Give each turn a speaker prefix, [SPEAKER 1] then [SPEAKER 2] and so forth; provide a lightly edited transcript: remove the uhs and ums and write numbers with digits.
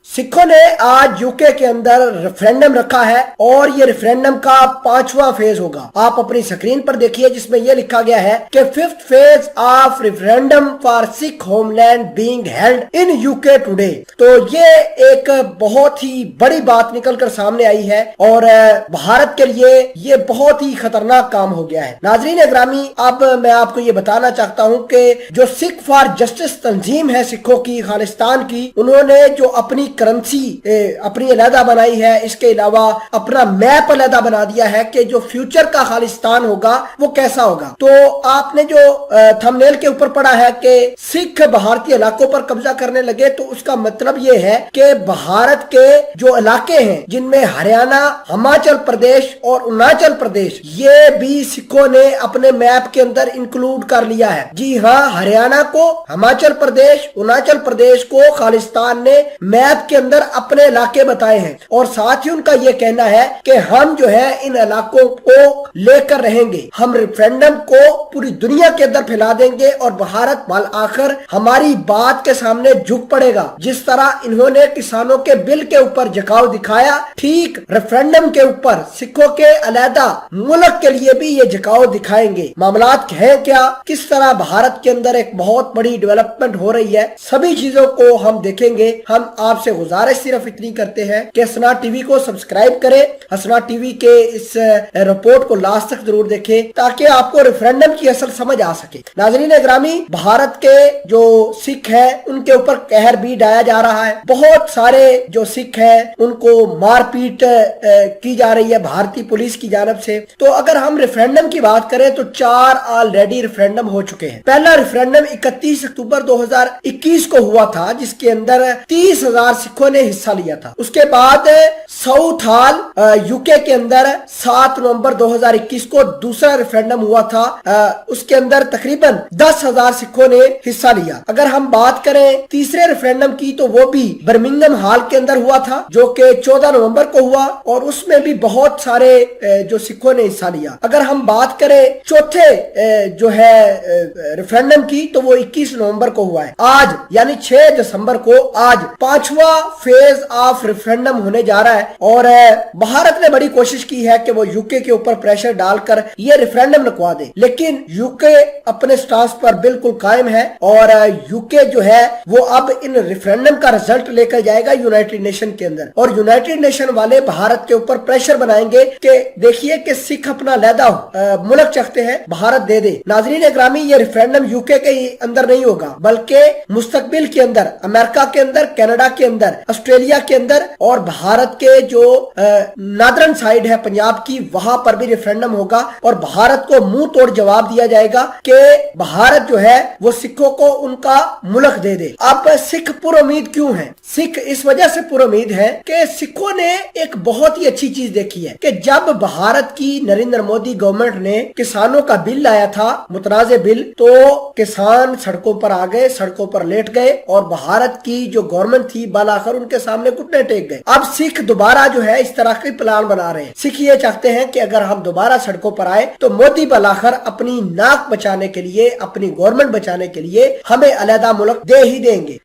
[SPEAKER 1] सिखों ने आज यूके के अंदर रेफरेंडम रखा है और ये रेफरेंडम का 5वां फेज होगा। आप अपनी स्क्रीन पर देखिए जिसमें यह लिखा गया है कि 5th phase of referendum for Sikh homeland being held in UK today. तो ये एक बहुत ही बड़ी बात निकलकर सामने आई है और भारत के लिए ये बहुत ही खतरनाक काम हो गया है। नाजरीन ग्रामी, अब मैं आपको ये बताना चाहता हूँ कि जो सिख फॉर जस्टिस तंजीम है सिखों की, खालिस्तान की, उन्होंने जो अपनी करेंसी अपनी अलहदा बनाई है, इसके अलावा अपना मैप अलहदा बना दिया है कि जो फ्यूचर का खालिस्तान होगा वो कैसा होगा। तो आपने जो थंबनेल के ऊपर पढ़ा है कि सिख भारतीय इलाकों पर कब्जा करने लगे, तो उसका मतलब ये है कि भारत के जो इलाके हैं जिनमें हरियाणा, हिमाचल प्रदेश और अरुणाचल प्रदेश, ये भी सिखों ने अपने मैप के अंदर इंक्लूड कर लिया है। जी हाँ, हरियाणा को, हिमाचल प्रदेश, अरुणाचल प्रदेश को खालिस्तान ने मैप के अंदर अपने इलाके बताए हैं और साथ ही उनका यह कहना है कि हम जो है इन इलाकों को लेकर रहेंगे, हम रेफरेंडम को पूरी दुनिया के अंदर फैला देंगे और भारत माल आखिर हमारी बात के सामने झुक पड़ेगा। जिस तरह इन्होंने किसानों के बिल के ऊपर झुकाव दिखाया, ठीक रेफरेंडम के ऊपर सिखों के अलहदा मुल्क के लिए भी ये झुकाव दिखाएंगे। मामलात है क्या, किस तरह भारत के अंदर एक बहुत बड़ी डेवलपमेंट हो रही है, सभी चीजों को हम देखेंगे। हम आपसे गुजारिश सिर्फ इतनी करते हैं कि हसना टीवी को सब्सक्राइब करें, हसना टीवी के इस रिपोर्ट को लास्ट तक जरूर देखें ताकि आपको रेफरेंडम की असल समझ आ सके। नाज़रीन ग्रामी, भारत के जो सिख है उनके ऊपर कहर भी डाया जा रहा है। बहुत सारे जो सिख है उनको मारपीट की जा रही है भारतीय पुलिस की जानब से। तो अगर हम रेफरेंडम की बात करें तो 4 ऑलरेडी रेफरेंडम हो चुके हैं। पहला रेफरेंडम 31 अक्टूबर 2021 को हुआ था जिसके अंदर 30,000 सिखों ने हिस्सा लिया था। उसके बाद साउथ हॉल यूके के अंदर 7 नवंबर 2021 को दूसरा रेफरेंडम हुआ था। उसके अंदर तकरीबन 10,000 सिखों ने हिस्सा लिया। अगर हम बात करें तीसरे रेफरेंडम की तो वो भी बर्मिंघम हॉल के अंदर हुआ था जो कि 14 नवंबर को हुआ और उसमें भी बहुत सारे जो सिखों ने हिस्सा लिया। अगर हम बात करें चौथे जो है रेफरेंडम की तो वो 21 नवंबर को हुआ है। आज यानी 6 दिसंबर को आज 5वां फेज ऑफ रेफरेंडम होने जा रहा है और भारत ने बड़ी कोशिश की है कि वो यूके के ऊपर प्रेशर डालकर ये रेफरेंडम रुकवा दे, लेकिन यूके अपने स्टांस पर बिल्कुल कायम है और यूके जो है वो अब इन रेफरेंडम का रिजल्ट लेकर जाएगा यूनाइटेड नेशन के अंदर और यूनाइटेड नेशन वाले भारत के ऊपर प्रेशर बनाएंगे कि देखिए कि सिख अपना लहदा मुल्क चाहते हैं, भारत दे दे। नाजरीन ग्रामी, ये रेफरेंडम यूके के अंदर नहीं होगा बल्कि मुस्तकबिल के अंदर अमेरिका के अंदर, कनाडा के अंदर, ऑस्ट्रेलिया के अंदर और भारत के जो नादरन साइड है पंजाब की, वहां पर भी रेफरेंडम होगा और भारत को मुंह तोड़ जवाब दिया जाएगा कि भारत जो है वो सिखों को उनका मुल्क दे दे। अब सिख पुरुमीद क्यों है? सिख इस वजह से पुरुमीद है कि सिखों ने एक बहुत ही अच्छी चीज देखी है कि जब भारत की नरेंद्र मोदी गवर्नमेंट ने किसानों का बिल लाया था, मुतनाज़े बिल, तो किसान सड़कों पर आ गए, सड़कों पर लेट गए और भारत की जो गवर्नमेंट थी बालाखर उनके सामने घुटने टेक गए। अब सिख दोबारा जो है इस तरह के प्लान बना रहे हैं। सिख ये चाहते हैं कि अगर हम दोबारा सड़कों पर आए तो मोदी बालाखर अपनी नाक बचाने के लिए, अपनी गवर्नमेंट बचाने के लिए हमें अलहदा मुल्क दे ही देंगे।